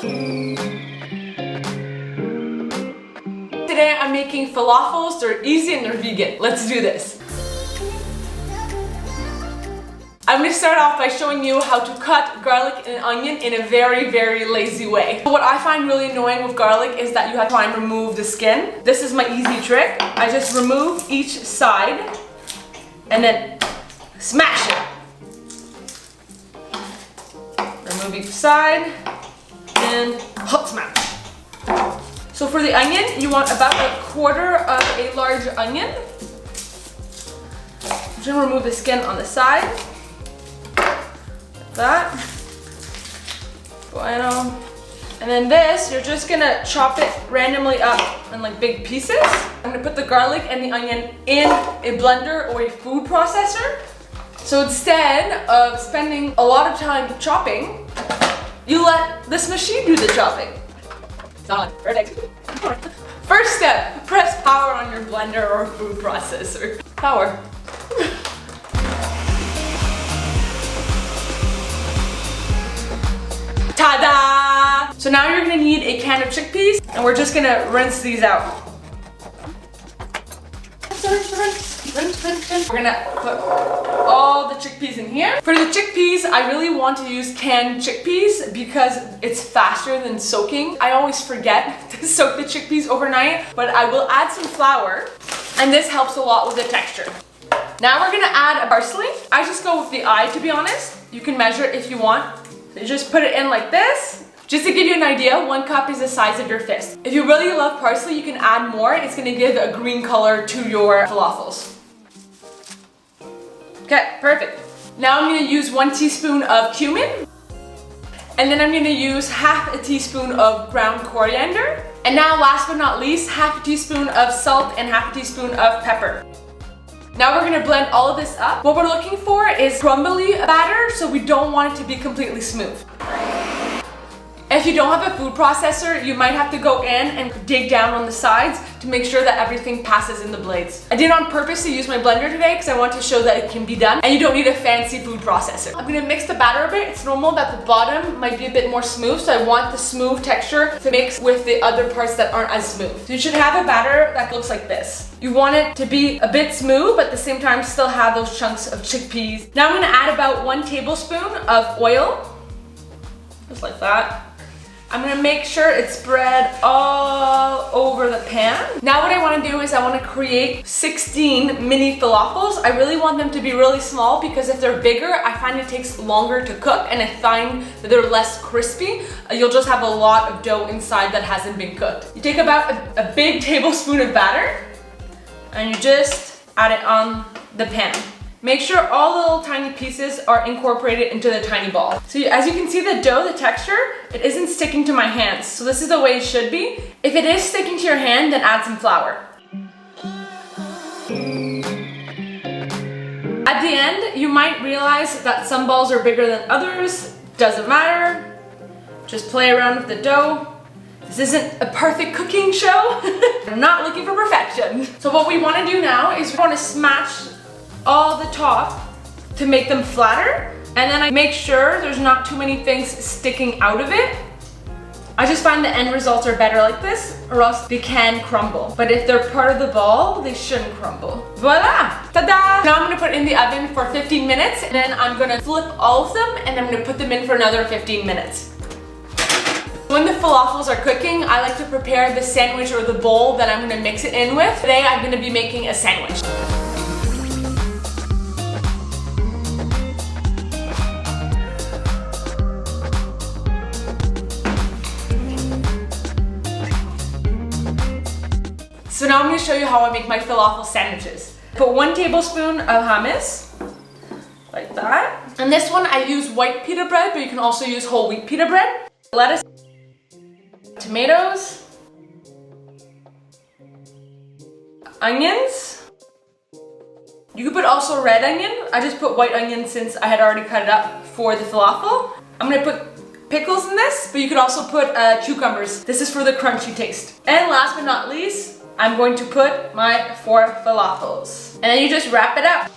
Today I'm making falafels. They're easy and they're vegan. Let's do this. I'm going to start off by showing you how to cut garlic and onion in a very, very lazy way. What I find really annoying with garlic is that you have to try and remove the skin. This is my easy trick. I just remove each side and then smash it. Remove each side and hot smash. So for the onion, you want about a quarter of a large onion. I'm just going to remove the skin on the side. Like that. Bueno. And then this, you're just going to chop it randomly up in like big pieces. I'm going to put the garlic and the onion in a blender or a food processor. So instead of spending a lot of time chopping, you let this machine do the chopping. Done. Perfect. First step, press power on your blender or food processor. Power. Ta-da! So now you're gonna need a can of chickpeas, and we're just gonna rinse these out. We're gonna put all the chickpeas in here. For the chickpeas, I really want to use canned chickpeas because it's faster than soaking. I always forget to soak the chickpeas overnight, but I will add some flour, and this helps a lot with the texture. Now we're gonna add a parsley. I just go with the eye, to be honest. You can measure it if you want. So you just put it in like this. Just to give you an idea, 1 cup is the size of your fist. If you really love parsley, you can add more. It's gonna give a green color to your falafels. Okay, perfect. Now I'm gonna use 1 teaspoon of cumin. And then I'm gonna use half a teaspoon of ground coriander. And now last but not least, half a teaspoon of salt and half a teaspoon of pepper. Now we're gonna blend all of this up. What we're looking for is crumbly batter, so we don't want it to be completely smooth. If you don't have a food processor, you might have to go in and dig down on the sides to make sure that everything passes in the blades. I did on purpose to use my blender today because I want to show that it can be done and you don't need a fancy food processor. I'm gonna mix the batter a bit. It's normal that the bottom might be a bit more smooth, so I want the smooth texture to mix with the other parts that aren't as smooth. So you should have a batter that looks like this. You want it to be a bit smooth, but at the same time still have those chunks of chickpeas. Now I'm gonna add about 1 tablespoon of oil, just like that. I'm gonna make sure it's spread all over the pan. Now what I wanna do is I wanna create 16 mini falafels. I really want them to be really small because if they're bigger, I find it takes longer to cook and I find that they're less crispy. You'll just have a lot of dough inside that hasn't been cooked. You take about a big tablespoon of batter and you just add it on the pan. Make sure all the little tiny pieces are incorporated into the tiny ball. So as you can see the dough, the texture, it isn't sticking to my hands. So this is the way it should be. If it is sticking to your hand, then add some flour. At the end, you might realize that some balls are bigger than others. Doesn't matter. Just play around with the dough. This isn't a perfect cooking show. I'm not looking for perfection. So what we want to do now is we want to smash all the top to make them flatter, and then I make sure there's not too many things sticking out of it. I just find the end results are better like this, or else they can crumble. But if they're part of the ball, they shouldn't crumble. Voila! Ta-da! Now I'm gonna put it in the oven for 15 minutes, and then I'm gonna flip all of them, and I'm gonna put them in for another 15 minutes. When the falafels are cooking, I like to prepare the sandwich or the bowl that I'm gonna mix it in with. Today I'm gonna be making a sandwich. So now I'm going to show you how I make my falafel sandwiches. Put 1 tablespoon of hummus, like that. And this one I use white pita bread, but you can also use whole wheat pita bread. Lettuce, tomatoes, onions. You could put also red onion. I just put white onion since I had already cut it up for the falafel. I'm going to put pickles in this, but you could also put cucumbers. This is for the crunchy taste. And last but not least, I'm going to put my 4 falafels. And then you just wrap it up.